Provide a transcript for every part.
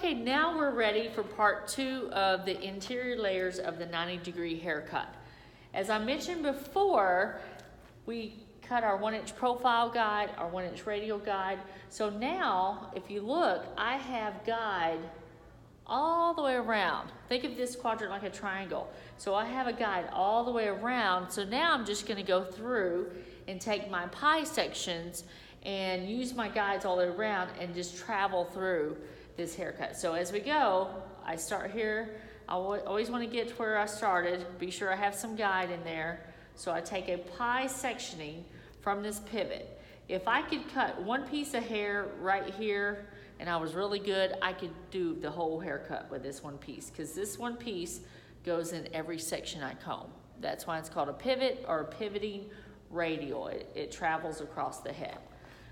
Okay, now we're ready for part 2 of the interior layers of the 90-degree haircut. As I mentioned before, we cut our 1-inch profile guide, our 1-inch radial guide. So now, if you look, I have guide all the way around. Think of this quadrant like a triangle. So I have a guide all the way around. So now I'm just gonna go through and take my pie sections and use my guides all the way around and just travel through this haircut. So as we go, I start here. I always want to get to where I started. Be sure I have some guide in there. So I take a pie sectioning from this pivot. If I could cut one piece of hair right here and I was really good, I could do the whole haircut with this one piece, because this one piece goes in every section I comb. That's why it's called a pivot or a pivoting radial. It travels across the head.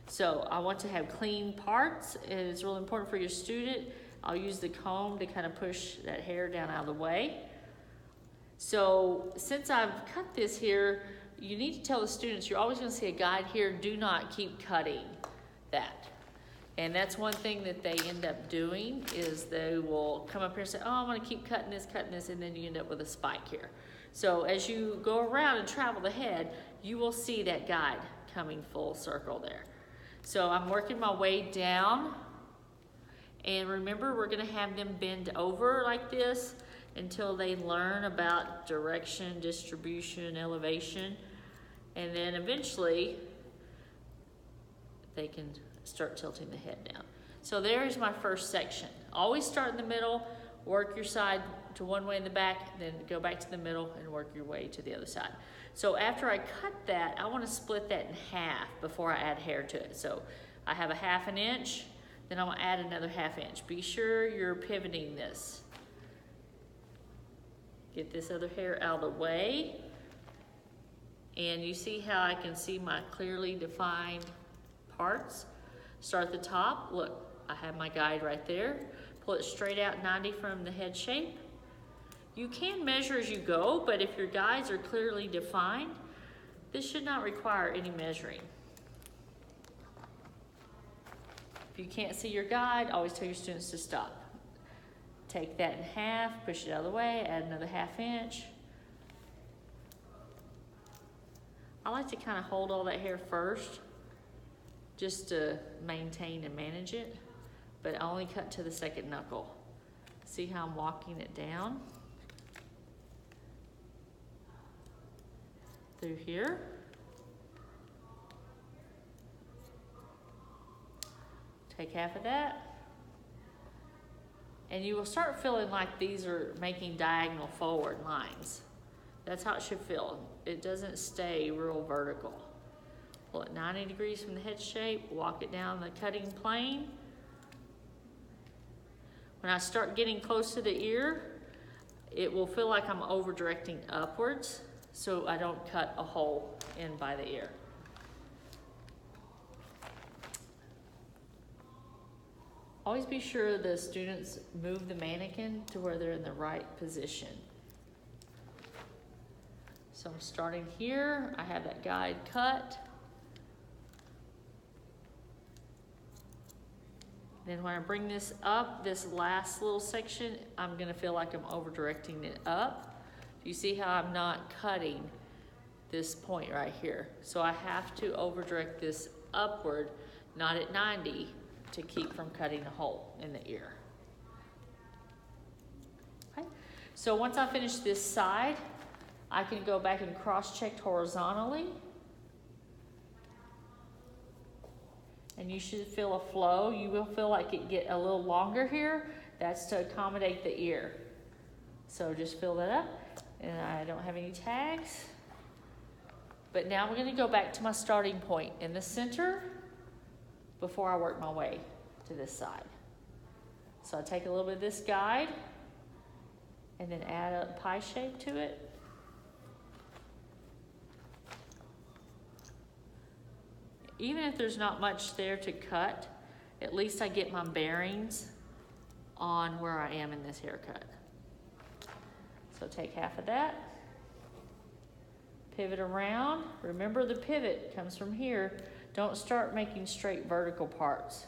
So I want to have clean parts. It's really important for your student. I'll use the comb to kind of push that hair down out of the way. So since I've cut this here, you need to tell the students, you're always going to see a guide here, do not keep cutting that. And that's one thing that they end up doing, is they will come up here and say, oh, I'm going to keep cutting this, and then you end up with a spike here. So as you go around and travel the head, you will see that guide coming full circle there. So I'm working my way down, and remember, we're gonna have them bend over like this until they learn about direction, distribution, elevation, and then eventually they can start tilting the head down. So there's my first section. Always start in the middle, work your side to one way in the back, then go back to the middle and work your way to the other side. So after I cut that, I want to split that in half before I add hair to it. So I have a 1/2 inch, then I'm going to add another 1/2 inch. Be sure you're pivoting this. Get this other hair out of the way. And you see how I can see my clearly defined parts? Start at the top. Look, I have my guide right there. Pull it straight out 90 from the head shape. You can measure as you go, but if your guides are clearly defined, this should not require any measuring. If you can't see your guide, always tell your students to stop. Take that in half, push it out of the way, add another 1/2 inch. I like to kind of hold all that hair first, just to maintain and manage it, but I only cut to the second knuckle. See how I'm walking it down? Through here. Take 1/2 of that. And you will start feeling like these are making diagonal forward lines. That's how it should feel. It doesn't stay real vertical. Pull it 90 degrees from the head shape, walk it down the cutting plane. When I start getting close to the ear, it will feel like I'm over directing upwards, so I don't cut a hole in by the ear. Always be sure the students move the mannequin to where they're in the right position. So I'm starting here, I have that guide cut. Then when I bring this up, this last little section, I'm gonna feel like I'm over directing it up. You see how I'm not cutting this point right here. So I have to over direct this upward, not at 90, to keep from cutting a hole in the ear. Okay. So once I finish this side, I can go back and cross-check horizontally. And you should feel a flow. You will feel like it get a little longer here. That's to accommodate the ear. So just fill that up. And I don't have any tags. But now we're gonna go back to my starting point in the center before I work my way to this side. So I take a little bit of this guide and then add a pie shape to it. Even if there's not much there to cut, at least I get my bearings on where I am in this haircut. So take 1/2 of that, pivot around. Remember, the pivot comes from here. Don't start making straight vertical parts.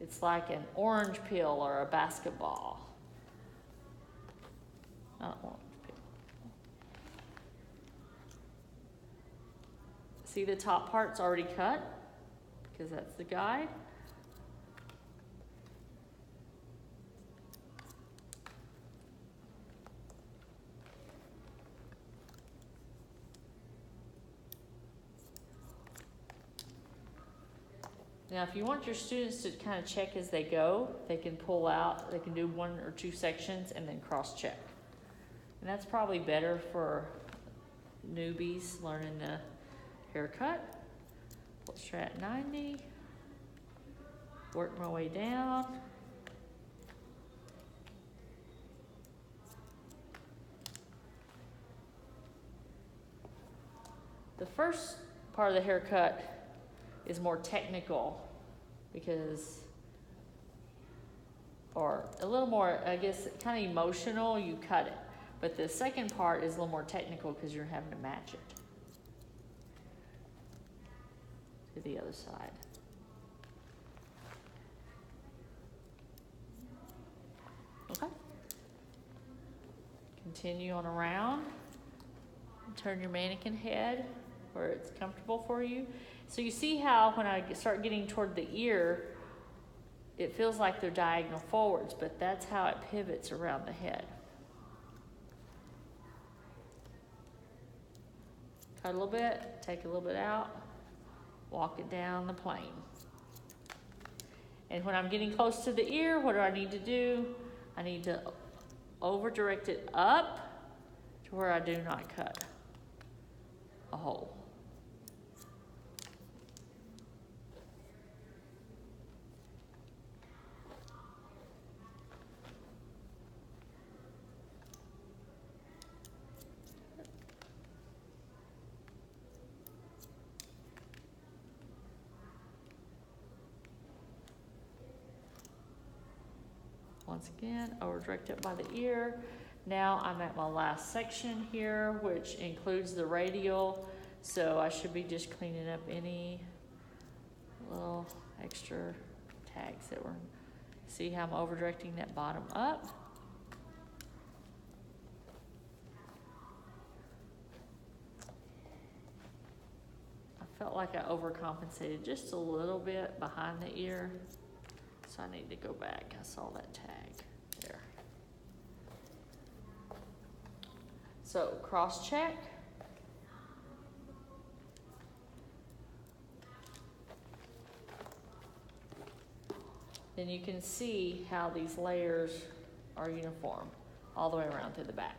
It's like an orange peel or a basketball. Not orange peel. See, the top part's already cut because that's the guide. Now, if you want your students to kind of check as they go, they can pull out, they can do 1 or 2 sections and then cross-check. And that's probably better for newbies learning the haircut. Let's try at 90. Work my way down. The first part of the haircut is more technical because, or a little more, I guess, kind of emotional, you cut it. But the second part is a little more technical because you're having to match it to the other side. Okay. Continue on around. Turn your mannequin head where it's comfortable for you. So you see how when I start getting toward the ear, it feels like they're diagonal forwards, but that's how it pivots around the head. Cut a little bit, take a little bit out, walk it down the plane. And when I'm getting close to the ear, what do I need to do? I need to over direct it up to where I do not cut a hole. Once again, over direct it by the ear. Now I'm at my last section here, which includes the radial. So I should be just cleaning up any little extra tags that were, see how I'm over directing that bottom up. I felt like I overcompensated just a little bit behind the ear. So I need to go back. I saw that tag there. So cross check. Then you can see how these layers are uniform all the way around through the back.